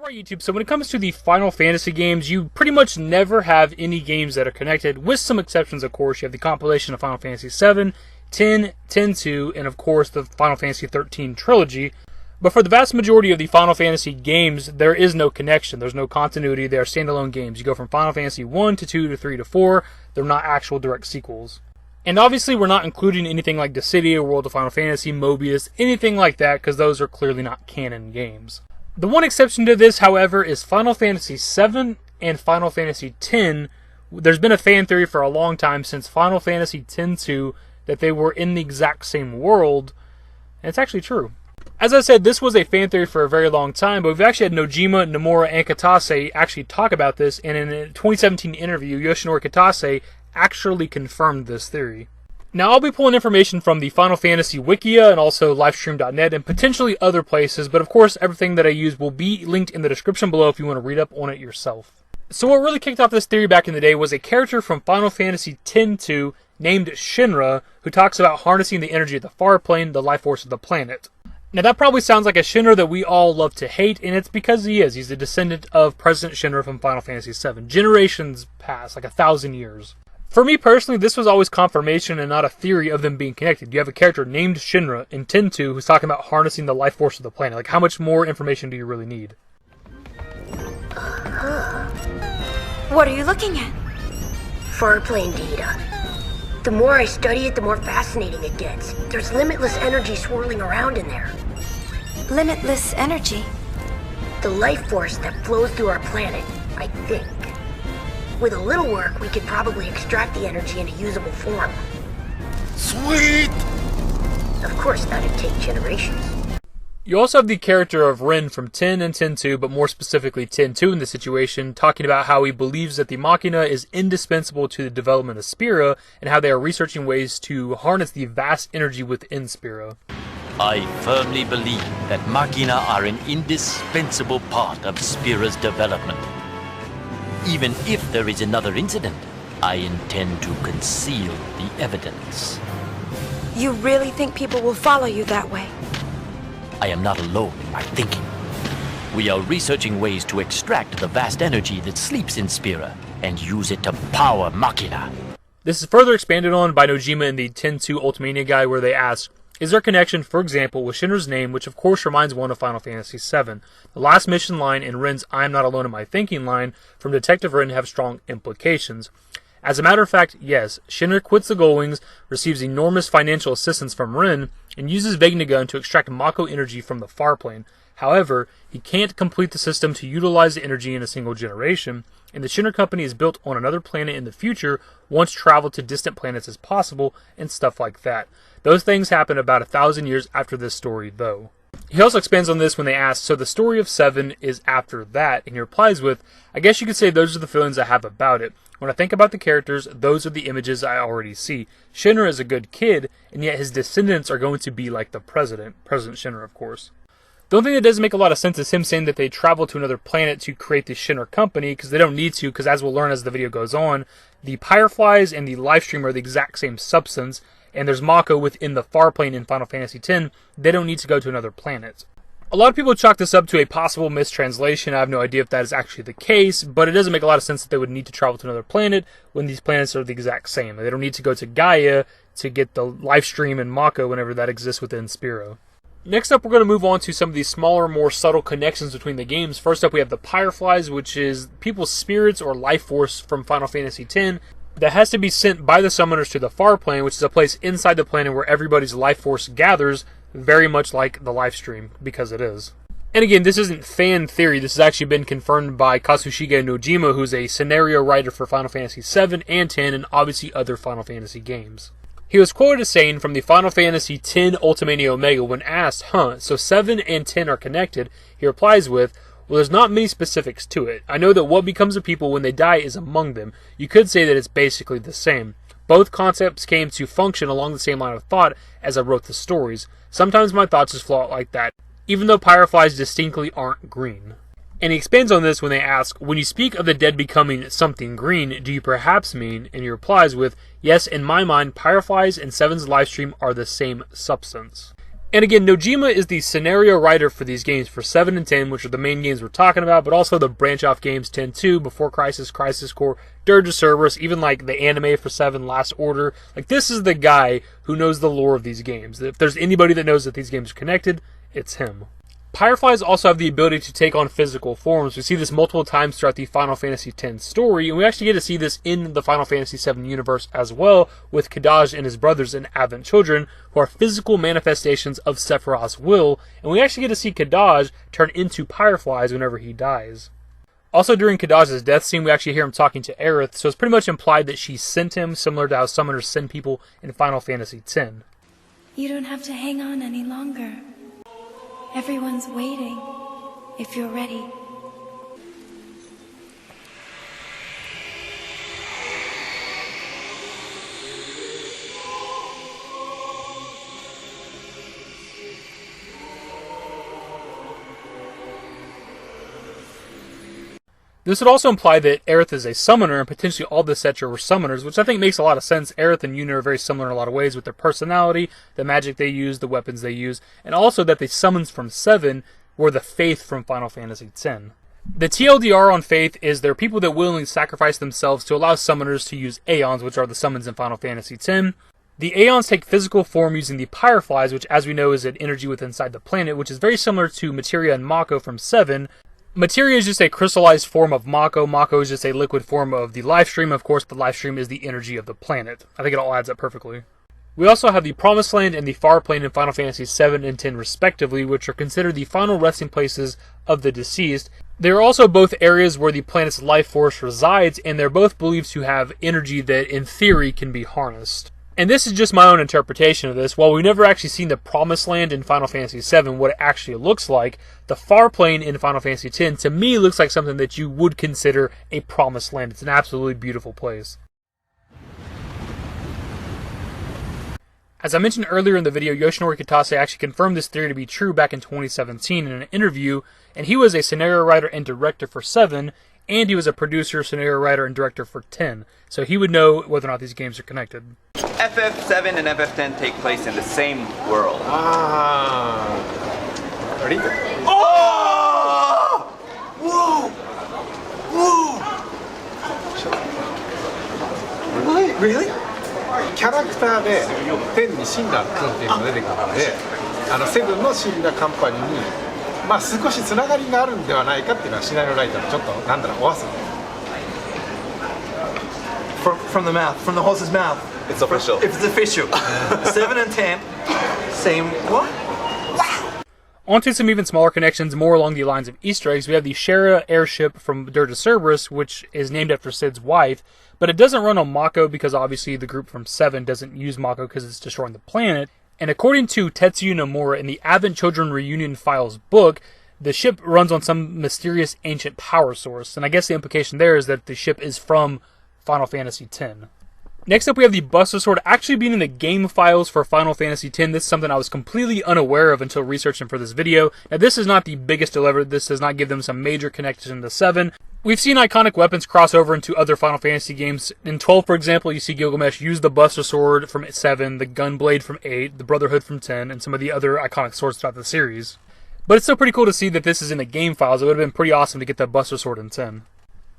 Alright YouTube, so when it comes to the Final Fantasy games, you pretty much never have any games that are connected, with some exceptions of course. You have the compilation of Final Fantasy VII, 10, 10-2, and of course the Final Fantasy 13 trilogy. But for the vast majority of the Final Fantasy games, there is no connection, there's no continuity, they are standalone games. You go from Final Fantasy 1 to 2 to 3 to 4, they're not actual direct sequels. And obviously we're not including anything like Dissidia, World of Final Fantasy, Mobius, anything like that, because those are clearly not canon games. The one exception to this, however, is Final Fantasy VII and Final Fantasy X. There's been a fan theory for a long time since Final Fantasy X-2 that they were in the exact same world, and it's actually true. As I said, this was a fan theory for a very long time, but we've actually had Nojima, Nomura, and Kitase actually talk about this, and in a 2017 interview, Yoshinori Kitase actually confirmed this theory. Now, I'll be pulling information from the Final Fantasy Wikia and also Lifestream.net and potentially other places, but of course everything that I use will be linked in the description below if you want to read up on it yourself. So what really kicked off this theory back in the day was a character from Final Fantasy X-2 named Shinra, who talks about harnessing the energy of the Farplane, the life force of the planet. Now that probably sounds like a Shinra that we all love to hate, and it's because he is. He's a descendant of President Shinra from Final Fantasy VII. Generations past, like 1,000 years. For me personally, this was always confirmation and not a theory of them being connected. You have a character named Shinra in X-2 who's talking about harnessing the life force of the planet. Like, how much more information do you really need? What are you looking at? Farplane data. The more I study it, the more fascinating it gets. There's limitless energy swirling around in there. Limitless energy? The life force that flows through our planet, I think. With a little work, we could probably extract the energy into usable form. Sweet! Of course, that'd take generations. You also have the character of Rin from 10 and 10-2, but more specifically 10-2 in this situation, talking about how he believes that the Machina is indispensable to the development of Spira, and how they are researching ways to harness the vast energy within Spira. I firmly believe that Machina are an indispensable part of Spira's development. Even if there is another incident, I intend to conceal the evidence. You really think people will follow you that way? I am not alone in my thinking. We are researching ways to extract the vast energy that sleeps in Spira and use it to power Machina. This is further expanded on by Nojima in the 10-2 Ultimania guide, where they ask, is there a connection, for example, with Shinra's name, which of course reminds one of Final Fantasy VII? The last mission line and Rin's I am not alone in my thinking line from Detective Rin have strong implications. As a matter of fact, yes, Shinra quits the Gullwings, receives enormous financial assistance from Rin, and uses Vegnagun to extract Mako energy from the Farplane. However, he can't complete the system to utilize the energy in a single generation, and the Shinra company is built on another planet in the future, wants travel to distant planets as possible, and stuff like that. Those things happen about 1,000 years after this story, though. He also expands on this when they ask, so the story of 7 is after that, and he replies with, I guess you could say those are the feelings I have about it. When I think about the characters, those are the images I already see. Shinra is a good kid, and yet his descendants are going to be like the President Shinra, of course. The only thing that doesn't make a lot of sense is him saying that they travel to another planet to create the Shinra company, because they don't need to, because as we'll learn as the video goes on, the pyreflies and the Lifestream are the exact same substance, and there's Mako within the Farplane in Final Fantasy X. They don't need to go to another planet. A lot of people chalk this up to a possible mistranslation. I have no idea if that is actually the case, but it doesn't make a lot of sense that they would need to travel to another planet when these planets are the exact same. They don't need to go to Gaia to get the Lifestream and Mako whenever that exists within Spira. Next up, we're going to move on to some of these smaller, more subtle connections between the games. First up, we have the pyreflies, which is people's spirits or life force from Final Fantasy X that has to be sent by the summoners to the Farplane, which is a place inside the planet where everybody's life force gathers, very much like the Lifestream, because it is. And again, this isn't fan theory, this has actually been confirmed by Kazushige Nojima, who's a scenario writer for Final Fantasy VII and X, and obviously other Final Fantasy games. He was quoted as saying from the Final Fantasy X Ultimania Omega when asked, so 7 and 10 are connected, he replies with, well, there's not many specifics to it. I know that what becomes of people when they die is among them. You could say that it's basically the same. Both concepts came to function along the same line of thought as I wrote the stories. Sometimes my thoughts just flow out like that, even though pyreflies distinctly aren't green. And he expands on this when they ask, when you speak of the dead becoming something green, do you perhaps mean, and he replies with, yes, in my mind, pyreflies and 7's Lifestream are the same substance. And again, Nojima is the scenario writer for these games for 7 and 10, which are the main games we're talking about, but also the branch-off games 10-2, Before Crisis, Crisis Core, Dirge of Cerberus, even like the anime for 7, Last Order. Like, this is the guy who knows the lore of these games. If there's anybody that knows that these games are connected, it's him. Pyreflies also have the ability to take on physical forms. We see this multiple times throughout the Final Fantasy X story, and we actually get to see this in the Final Fantasy VII universe as well, with Kadaj and his brothers and Advent children, who are physical manifestations of Sephiroth's will, and we actually get to see Kadaj turn into Pyreflies whenever he dies. Also, during Kadaj's death scene, we actually hear him talking to Aerith, so it's pretty much implied that she sent him, similar to how summoners send people in Final Fantasy X. You don't have to hang on any longer. Everyone's waiting, if you're ready. This would also imply that Aerith is a summoner, and potentially all the Cetra were summoners, which I think makes a lot of sense. Aerith and Yuna are very similar in a lot of ways with their personality, the magic they use, the weapons they use, and also that the summons from 7 were the Faith from Final Fantasy X. The TLDR on Faith is they're people that willingly sacrifice themselves to allow summoners to use Aeons, which are the summons in Final Fantasy X. The Aeons take physical form using the Pyreflies, which as we know is an energy within inside the planet, which is very similar to Materia and Mako from 7. Materia is just a crystallized form of Mako. Mako is just a liquid form of the Lifestream. Of course, the Lifestream is the energy of the planet. I think it all adds up perfectly. We also have the Promised Land and the Farplane in Final Fantasy VII and X respectively, which are considered the final resting places of the deceased. They are also both areas where the planet's life force resides, and they're both believed to have energy that, in theory, can be harnessed. And this is just my own interpretation of this. While we've never actually seen the Promised Land in Final Fantasy VII, what it actually looks like, the Farplane in Final Fantasy X, to me, looks like something that you would consider a Promised Land. It's an absolutely beautiful place. As I mentioned earlier in the video, Yoshinori Kitase actually confirmed this theory to be true back in 2017 in an interview, and he was a scenario writer and director for 7, and he was a producer, scenario writer, and director for 10, so he would know whether or not these games are connected. FF7 and FF10 take place in the same world. Ready? Oh! Whoa! Whoa! Really? キャラクターで天に死んだ君っていうのが出てくるので、セブンの死んだカンパニーにまあ少しつながりがあるんではないかっていうのはシナリオライターのちょっとなんだろうお遊び。From the mouth, from the horse's mouth. It's official. It's official. 7 and 10, same. What? Onto some even smaller connections, more along the lines of Easter eggs. We have the Shara airship from Dirge of Cerberus, which is named after Cid's wife, but it doesn't run on Mako because obviously the group from 7 doesn't use Mako because it's destroying the planet. And according to Tetsuya Nomura in the Advent Children Reunion Files book, the ship runs on some mysterious ancient power source, and I guess the implication there is that the ship is from Final Fantasy X. Next up, we have the Buster Sword actually being in the game files for Final Fantasy X. This is something I was completely unaware of until researching for this video. Now, this is not the biggest delivery. This does not give them some major connection to 7. We've seen iconic weapons cross over into other Final Fantasy games. In 12, for example, you see Gilgamesh use the Buster Sword from 7, the Gunblade from 8, the Brotherhood from 10, and some of the other iconic swords throughout the series. But it's still pretty cool to see that this is in the game files. It would have been pretty awesome to get that Buster Sword in 10.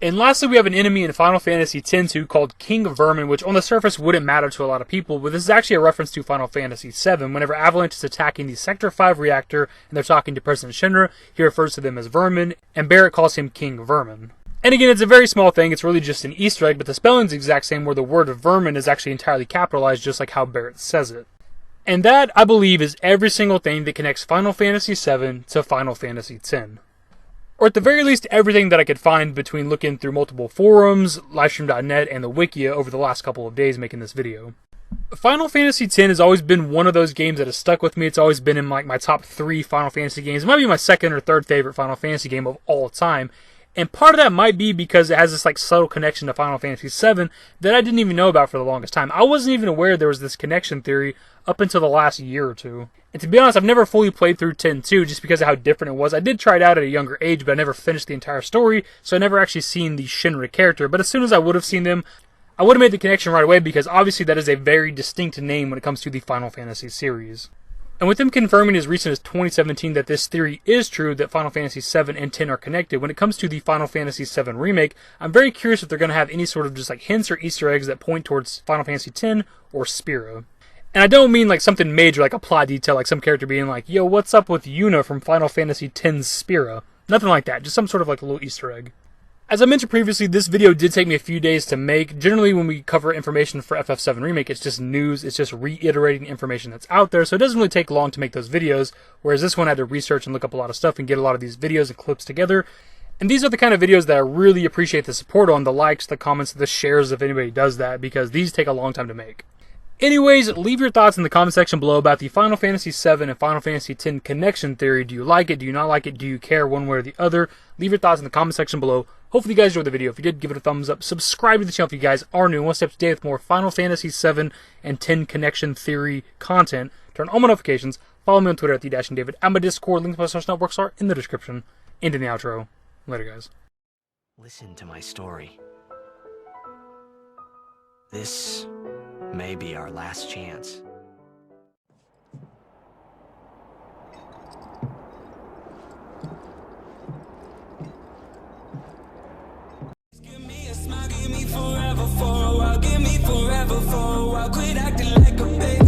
And lastly, we have an enemy in Final Fantasy X-2 called King Vermin, which on the surface wouldn't matter to a lot of people, but this is actually a reference to Final Fantasy VII. Whenever Avalanche is attacking the Sector 5 reactor and they're talking to President Shinra, he refers to them as Vermin, and Barrett calls him King Vermin. And again, it's a very small thing, it's really just an Easter egg, but the spelling's the exact same, where the word vermin is actually entirely capitalized, just like how Barrett says it. And that, I believe, is every single thing that connects Final Fantasy VII to Final Fantasy X. Or at the very least, everything that I could find between looking through multiple forums, Lifestream.net, and the Wikia over the last couple of days making this video. Final Fantasy X has always been one of those games that has stuck with me. It's always been in like my top 3 Final Fantasy games. It might be my second or third favorite Final Fantasy game of all time. And part of that might be because it has this like subtle connection to Final Fantasy VII that I didn't even know about for the longest time. I wasn't even aware there was this connection theory up until the last year or two. And to be honest, I've never fully played through 10-2 just because of how different it was. I did try it out at a younger age, but I never finished the entire story, so I never actually seen the Shinra character. But as soon as I would have seen them, I would have made the connection right away because obviously that is a very distinct name when it comes to the Final Fantasy series. And with him confirming as recent as 2017 that this theory is true, that Final Fantasy VII and X are connected, when it comes to the Final Fantasy VII Remake, I'm very curious if they're going to have any sort of just like hints or Easter eggs that point towards Final Fantasy X or Spira. And I don't mean like something major, like a plot detail, like some character being like, yo, what's up with Yuna from Final Fantasy X's Spira? Nothing like that, just some sort of like a little Easter egg. As I mentioned previously, this video did take me a few days to make. Generally, when we cover information for FF7 Remake, it's just news, it's just reiterating information that's out there, so it doesn't really take long to make those videos, whereas this one I had to research and look up a lot of stuff and get a lot of these videos and clips together. And these are the kind of videos that I really appreciate the support on, the likes, the comments, the shares, if anybody does that, because these take a long time to make. Anyways, leave your thoughts in the comment section below about the Final Fantasy VII and Final Fantasy X connection theory. Do you like it? Do you not like it? Do you care one way or the other? Leave your thoughts in the comment section below. Hopefully you guys enjoyed the video. If you did, give it a thumbs up. Subscribe to the channel if you guys are new and want to stay up to date with more Final Fantasy VII and X connection theory content. Turn on my notifications. Follow me on Twitter at @the-david. And my Discord. Links to my social networks are in the description and in the outro. Later, guys. Listen to my story. This may be our last chance. Give me a smile, give me forever for a while, give me forever for a while. Quit acting like a baby.